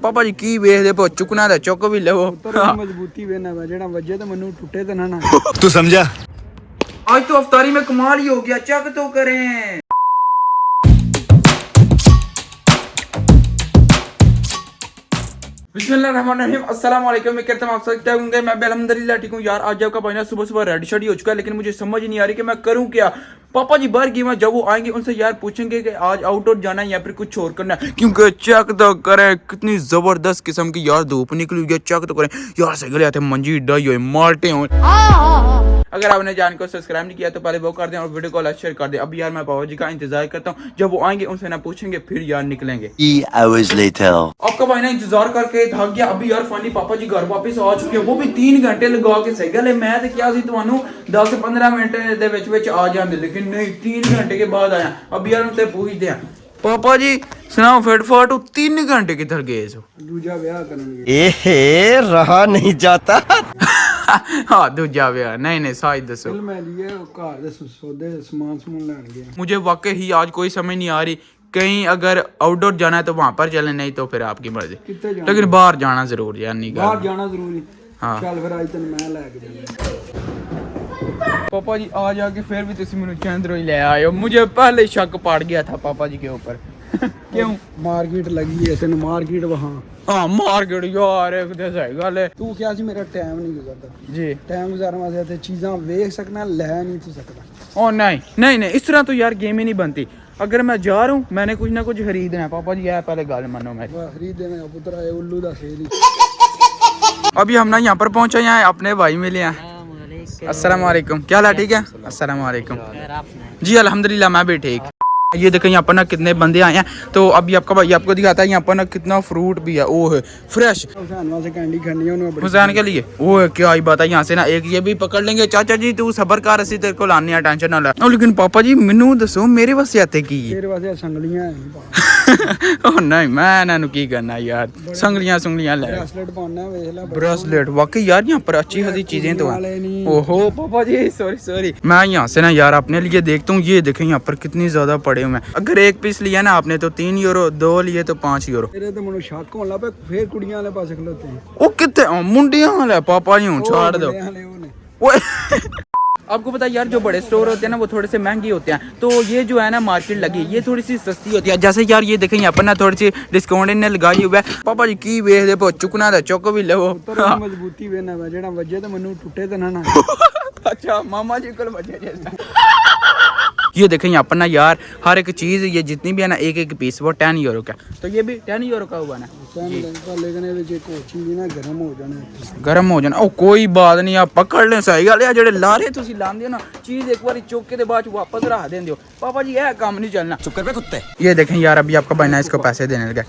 पापा जी की वेखदे पो चुकना ते चुक भी लवो मजबूती वेना जेड़ा वजे ते मनु टूटे ते ना तू समझा। आज तो अफ्तारी में कमाल ही हो गया, चक तो करें। बिस्मिल्लाहिर्रहमानिर्रहीम, अस्सलाम वालेकुम। मैं कहता हूं आप सब क्या होंगे। मैं अल्हम्दुलिल्लाह ठीक हूँ यार। आज आपका भाई सुबह सुबह रेड शर्ट ही हो चुका है, लेकिन मुझे समझ ही नहीं आ रही कि मैं करूँ क्या। पापा जी बाहर गए, जब वो आएंगे उनसे यार पूछेंगे कि आज आउटडोर जाना है या फिर कुछ और करना है, क्योंकि चेक तो करें कितनी जबरदस्त किस्म की यार धूप निकली हुई है। चेक तो करें यार, सही गले आते मंजी डाई हुए माल्टे हो। अगर आपने चैनल को सब्सक्राइब नहीं किया तो पहले वो कर दें और वीडियो को लाइक शेयर कर दें। अभी यार मैं पापा जी का इंतजार करता हूँ, जब वो आएंगे उनसे ना पूछेंगे फिर यार निकलेंगे। आपका भाई ना इंतजार करके थक गया। अभी यार फाइनली पापा जी घर वापस आ चुके हैं, वो भी 3 घंटे लगा के। सही गल है, मैं तो क्या सी ਤੁਹਾਨੂੰ 10-15 मिनट दे विच आ जाते, लेकिन नहीं 3 घंटे के बाद आया। अभी यार उनसे पूछते हैं, पापा जी सुनाओ फिटफाट 3 घंटे किधर गए सो? दूजा ब्याह करेंगे। एहे रहा नहीं जाता। हाँ दूजा ब्याह नहीं साइज दसो। मैं लिए घर दे सौदे सामान लेने गया। मुझे वाकई ही आज कोई समझ नहीं आ रही। कहीं अगर आउटडोर जाना है तो वहां पर चले, नहीं तो फिर आपकी मर्जी, लेकिन बाहर जाना जरूर यार। नहीं बाहर जाना जरूरी। हाँ चल फिर आज तेन मैं लेके जाना। पापा जी आ जाके फिर भी तुम मेनू चंद्रो ही ले आए हो। मुझे पहले शक पड़ गया था पापा जी के ऊपर। क्यों? मार्केट लगी है तेन, मार्केट वहां। हाँ मार्केट यार एक तो सही गल है। तू क्या सी मेरा टाइम नहीं गुजरता जी। टाइम गुजारने वास्ते चीज़ां वेख सकना, ले नहीं तू सकता। ओ नहीं इस तरह तो यार गेम ही नहीं बनती। अगर मैं जा रहा हूँ मैंने कुछ ना कुछ खरीदना है। पापा जी है पहले गल मानो मेरी। खरीद देना पुत्र आए उल्लू दा खेल। अभी हम ना यहाँ पर पहुंचे हैं, अपने भाई मिले हैं। अस्सलाम वालेकुम, क्या हाल है? ठीक है। अस्सलाम वालेकुम जी, अल्हम्दुलिल्लाह मैं भी ठीक। ये देखें यहाँ पर ना कितने बंदे आए हैं, तो अभी आपका भाई आपको दिखाता है यहाँ पर ना कितना फ्रूट भी है। ओह फ्रेश हुसैन के लिए। ओह क्या ही बात है, यहाँ से ना एक ये भी पकड़ लेंगे। चाचा जी तू सबर कर, असी तेरे को लाने हैं, टेंशन ना ले। लेकिन पापा जी मैनू दसो मेरे वास्ते आते की तेरे वास्ते संगलियां ओह नहीं मैं इन्हों की करना यार, संगलियां सुंगलियां ले। ब्रेसलेट पाना वेख ले। ब्रेसलेट वाकई यार यहाँ पर अच्छी खासी चीजें तो हैं। ओहो पापा जी सॉरी मैं यहाँ से ना यार अपने लिए देखता हूँ। ये देखें यहाँ पर कितनी ज्यादा पड़े हुए हैं। अगर एक पीस लिया ना आपने तो 3 यूरो, 2 लिए तो 5 यूरो। तेरे तो मनु शक होने लग पे, फिर कुड़ियां वाले पासे खलोते हैं। ओ कितने मुंडियां वाले पापा जी हूं छोड़ दो। ओए आपको पता है यार जो बड़े स्टोर होते हैं ना वो थोड़े से महंगे होते हैं, तो ये जो है ना मार्केट लगी ये थोड़ी सी सस्ती होती है। जैसे यार ये देखें यहाँ पर ना थोड़ी सी डिस्काउंट इन्हें लगाई हुआ है। पापा जी की वेख दे पो चुकना ते चुक भी लवो। मजबूती वेना जेड़ा वजे ते मनु टूटे ते ना। अच्छा मामा जी को वजे जैसा। ये देखें यहाँ पर ना यार हर एक चीज ये जितनी भी है ना एक एक पीस वो 10 यूरो का, तो ये भी 10 यूरो का हुआ ना। गरम हो जाना। ओ कोई बात नहीं, आप पकड़ ले। सही गल है, जेडे लारे तुसी लांदे हो ना चीज एक बार चुक के बाद वापस रख देंदे हो। पापा जी यह काम नहीं चलना। चुप कर बे कुत्ते। ये देखें यार अभी आपका भाई ना इसको पैसे देने लगा।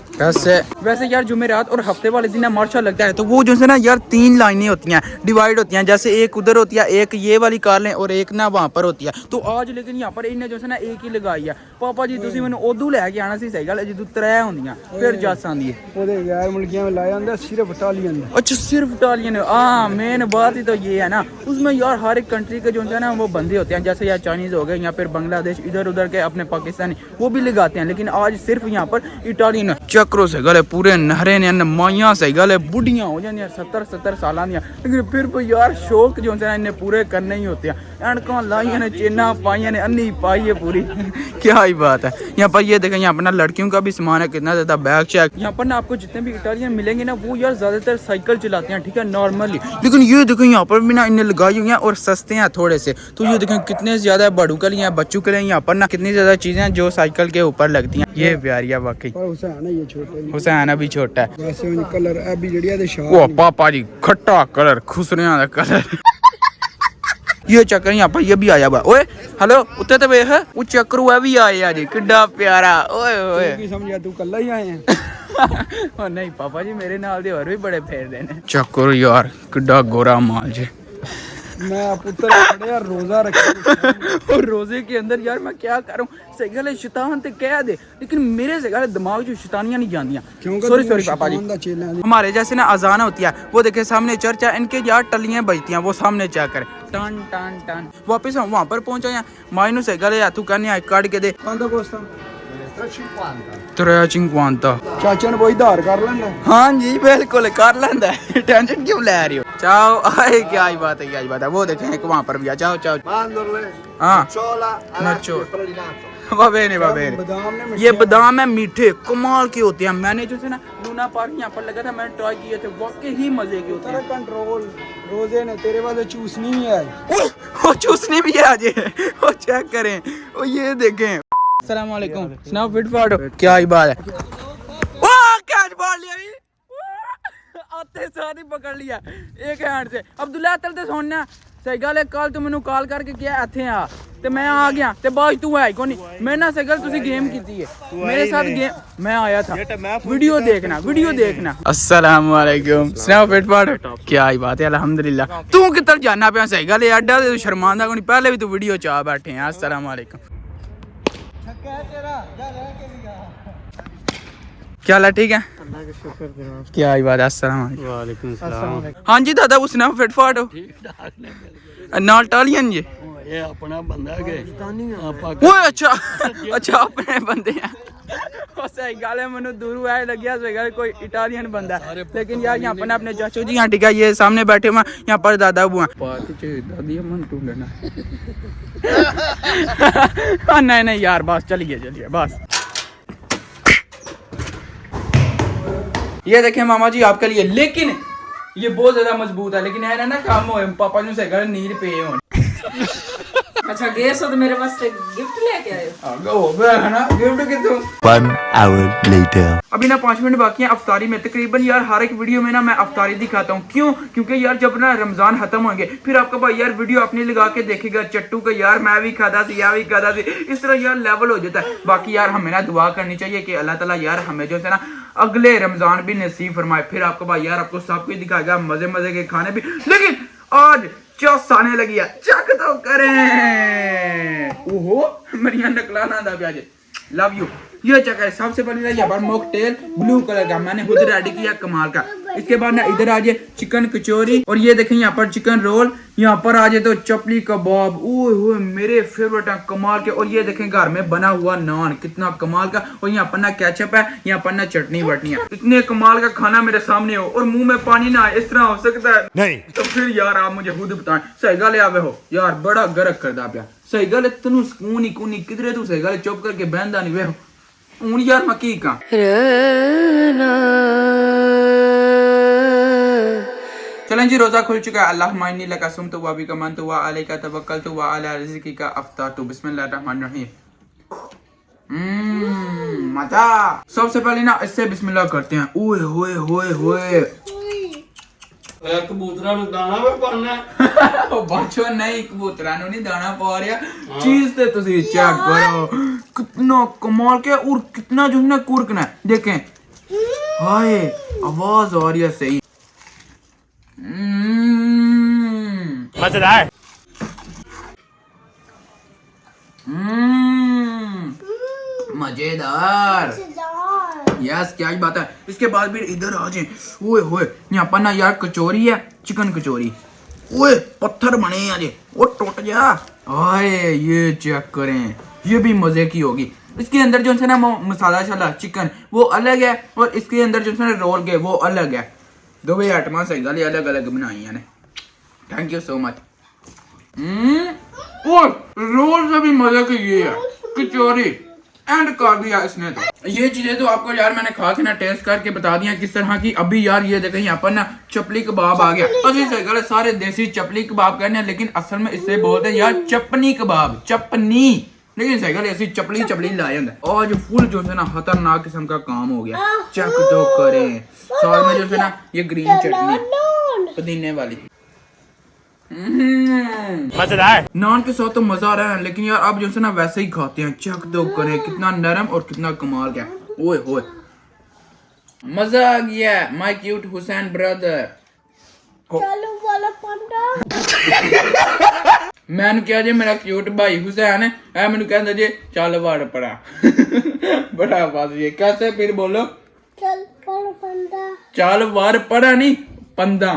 वैसे यार जुमेरात और हफ्ते वाले दिन मार्शा लगता है, तो वो जो है ना यार 3 लाइनें होती हैं, डिवाइड होती हैं। जैसे एक उधर होती है, एक ये वाली कार लें और एक ना वहाँ पर होती है। तो आज लेकिन यहाँ पर इन्हें जो है ना एक ही लगाई है। पापा जी तुसी मैनू उदू लैके आना सी। सही गल है, जदों 3 होंदियां फिर जस आंदी है। ओदे गैर मुल्कियां में लाया हुंदा सिर्फ इटालियन। अच्छा सिर्फ इटालियन। हाँ मेन बात ही तो ये है ना, उसमें यार हर एक कंट्री के जो है ना वो बंदे होते हैं। जैसे यार चाइनीज हो गए या फिर बांग्लादेश, इधर उधर के अपने पाकिस्तानी वो भी लगाते हैं, लेकिन आज सिर्फ यहाँ पर इटालियन। चक्रों से गले पूरे नहरे ने माइया से गले बुढ़ियां हो जाती 70 साल दियां, लेकिन फिर भी यार शौक जो है ना इन्हें पूरे करने ही होते हैं। एनकां लाइया ने, चेना पाइया ने, अन्नी पाई है पूरी। क्या ही बात है। यहाँ पर ये देखें यहाँ पर ना लड़कियों का भी सामान है, कितना ज्यादा बैग चेक। यहाँ पर ना आपको जितने भी इटालियन मिलेंगे ना वो यार ज्यादातर साइकिल चलाते हैं, ठीक है नॉर्मली। लेकिन ये देखें यहाँ पर भी ना इन्हें लगाई हुई हैं और सस्ते हैं थोड़े से। तो ये देखें कितने ज्यादा बड़ों के लिए बच्चों के लिए यहाँ पर ना कितनी ज्यादा चीजें हैं जो साइकिल के ऊपर लगती हैं। ये प्यारी वाकई। हुसैन अभी छोटा है। ओ पापा जी खट्टा कलर, खुसरियां दा कलर। ये चक्कर यहाँ पर ये भी आया हुआ। ओए हेलो उत्ते तो वेख वो चक्कर हुआ भी आया जी, किड्डा प्यारा। ओए ओए की समझा तू कल्ला ही आए हैं। ओ नहीं पापा जी मेरे नाल दे और भी बड़े फेर देने। चक्कर यार किड्डा गोरा माल जी। मैं पुत्र बड़े रोजा रखा और रोजे के अंदर यार मैं क्या करूं। सही गल है शैतान ते कह दे, लेकिन मेरे से गल दिमाग जो शैतानियां नहीं जांदियां। सॉरी पापा जी। हमारे जैसे ना अजान होती है, वो देखे सामने चर्च है, इनके यार टलियां बजती हैं, वो सामने चेक करे टन टन टन। वापस हम वहां पर पहुंचे हैं। माइनू से गले तू कहने काट के दे। 350 ਚਾਚਾ ਨੂੰ ਕੋਈ ਧਾਰ ਕਰ ਲੈਂਦਾ। हाँ जी बिल्कुल कर लेंदा है टेंशन क्यों ले रही हो चाओ आए क्या ही बात है क्या ही बात है वो देखें एक वहाँ पर भी है चाओ चाओ हाँ नचो va bene बादाम ने ये बादाम है मीठे कमाल के होते हैं मैंने जो है ना लूना पार्क यहाँ पर लगा था मैंने ट्राई किए थे वाकई ही मजे के होते तेरा हैं कंट्रोल रोजे ने तेरे वाले चूसनी भी है। वो चूसने भी है आज वो चेक करें वो ये देखें अस्सलाम वालेकुम स्नैप फिट फाटो क्या ही बात है ओ कैच मार लिया ये आते साथ ही पकड़ लिया एक हैंड से अब्दुल्ला तल ते सुनना सही गल है कल तू मैनू कॉल करके किया इत्थे आ ते मैं आ गया ते बाज तू है कोनी मैं ना सही गल तुसी गेम कीती है मेरे साथ गेम मैं आया था वीडियो देखना अस्सलाम वालेकुम स्नैप फिट फाटो क्या ही बात है अल्हम्दुलिल्लाह तू किधर जाना पे सही गल है अड्डा ते शर्मांदा कोनी पहले भी तू वीडियो चा बैठे हैं अस्सलाम वालेकुम क्या हाल है ठीक है क्या ही बात है अस्सलाम वालेकुम हाँ जी दादा उस ना फिट फाट हो नाल टालियन जी ये अपना बंदा के ओए अच्छा अपने बंदे हैं ਉਹ ਸਹੀ ਗੱਲ ਹੈ ਮੈਨੂੰ ਦੂਰੋਂ ਆਏ ਲੱਗਿਆ ਸਹੀ ਗੱਲ कोई इटालियन बंदा है लेकिन यार यहाँ पर अपने चाचू जी यहाँ ठीक है ये सामने बैठे हुए यहाँ पर दादा बुआ पार्क च दादी मन ढूंढना नहीं यार बस चलिए बस ये देखें मामा जी आपके लिए लेकिन ये बहुत ज्यादा मजबूत है लेकिन है ना काम हो पापा ने सही गल नींद पे हो अच्छा गए सो तो मेरे वास्ते गिफ्ट लेके आए हो है ना गिफ्ट कितों 1 hour later. अभी ना 5 मिनट बाकी हैं अफ्तारी में तकरीबन यार हर एक वीडियो में ना मैं अफ्तारी दिखाता हूँ क्यों क्योंकि यार जब ना रमजान खत्म होंगे फिर आपका भाई यार वीडियो अपनी लगा के देखेगा चट्टू का यार मैं भी खाता सी या भी खाता सी इस तरह यार लेवल हो जाता है बाकी यार हमें ना दुआ करनी चाहिए कि अल्लाह ताला यार हमें जो है ना अगले रमजान भी नसीब फरमाए फिर आपका भाई यार आपको सब कुछ दिखाएगा मजे के खाने भी लेकिन आज चौस आने लगी है चक तो करें ओहो मेरी नकला ना दा प्याज लव यू ये चक्कर सबसे पहले यहाँ पर मॉकटेल ब्लू कलर का मैंने खुद रेडी किया कमाल का इसके बाद ना इधर आ जाए चिकन कचौरी और ये देखें यहाँ पर चिकन रोल यहाँ पर आ जाए तो चपली कबाब ओए होए मेरे फेवरेट है कमाल के और ये देखें घर में बना हुआ नान कितना कमाल का और यहाँ पर ना केचप है यहाँ पर ना चटनी वटनी है इतने कमाल का खाना मेरे सामने हो और मुंह में पानी ना आए इस तरह हो सकता है नहीं तो फिर यार आप मुझे खुद बताएं सही गल आवे हो यार बड़ा गरक करदा पिया सही गल तेनू सुकून ही कोनी किधरे तू सही गल चुप करके बहनदा नहीं वे हूं यार मैं की का चलें जी रोजा खुल चुका है अल्लाह माइनी लका सुम तो वाबी का मन तो वा अलैका तवक्कल तो वा अला रिज़्क़ी का अफ्तार तो बिस्मिल्लाहिर रहमानिर रहीम मजा सबसे पहले ना इससे बिस्मिल्लाह करते हैं ओए होए होए होए कबूतरा नु दाना पे पाना ਉਹ ਬਾਚੋ ਨਹੀਂ ਕਬੂਤਰਾਂ ਨੂੰ ਨਹੀਂ ਦਾਣਾ ਪਾ ਰਿਹਾ चीज ਤੇ ਤੁਸੀਂ चेक करो कितना कमाल के और कितना जो है ना कुरकना देखें हाय आवाज आ रही है सही मजेदार मजेदार यस क्या ही बात है इसके बाद भी इधर आ जाए ओए होए यहाँ पर ना यार कचौरी है चिकन कचौरी ओए पत्थर बने हैं ये वो टूट जा हाय ये चेक करें ये भी मजे की होगी इसके अंदर जो है ना मसाला शाला चिकन वो अलग है और इसके अंदर जो है ना रोल के वो अलग है दो भी आइटम सही गल अलग अलग बनाई है थैंक यू सो मच और रोल से भी मजे की ये है कचौरी एंड कर दिया इसने तो ये चीजें तो आपको यार मैंने खा के ना टेस्ट करके बता दिया किस तरह की अभी यार ये देखें यहाँ पर ना चपली कबाब आ गया अभी सही गल सारे देसी चपली कबाब कहने हैं लेकिन असल में इससे बोलते हैं यार चपनी कबाब चपनी लेकिन सही गल ऐसी चपली चपली लाया आज फुल जो है ना खतरनाक किस्म का काम हो गया चक तो करें साथ में जो है ना ये ग्रीन चटनी पुदीने वाली मजेदार नान के साथ तो मजा आ रहा है लेकिन यार आप जो है ना वैसे ही खाते हैं चक दो करें कितना नरम और कितना कमाल का ओए होए मजा आ गया माय क्यूट हुसैन ब्रदर चलो वाला पंडा मैंने क्या जे मेरा क्यूट भाई हुसैन है मैंने कहता जे चल वाड़ पड़ा बड़ा बात ये कैसे फिर बोलो चल वाला पंडा चल वार पड़ा नहीं पंदा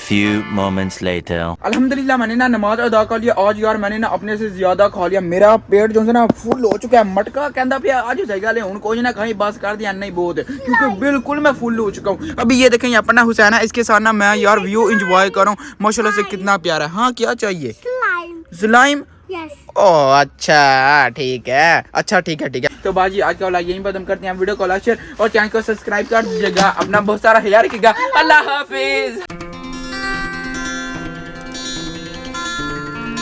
Few moments later. अल्हम्दुलिल्लाह मैंने ना नमाज अदा कर लिया। आज यार मैंने ना अपने से ज्यादा खा लिया। मेरा पेट जो है ना फुल हो चुका है। मटका कहता पिया आज सही गल है, कोई ना कहीं बस कर दिया नहीं बहुत, क्योंकि बिल्कुल मैं फुल हो चुका हूँ। अभी ये देखें अपना हुसैन है, इसके साथ ना मैं यार व्यू एंजॉय करूँ। माशाल्लाह से कितना प्यारा है। हाँ क्या चाहिए? Slime. स्लाइम। Yes. ओ अच्छा ठीक है, अच्छा ठीक है ठीक है। तो बाजी आज का व्लॉग यहीं खत्म करते हैं। वीडियो को लाइक शेयर और चैनल को सब्सक्राइब कर दीजिएगा। अपना बहुत सारा ख्याल रखिएगा। अल्लाह हाफिज।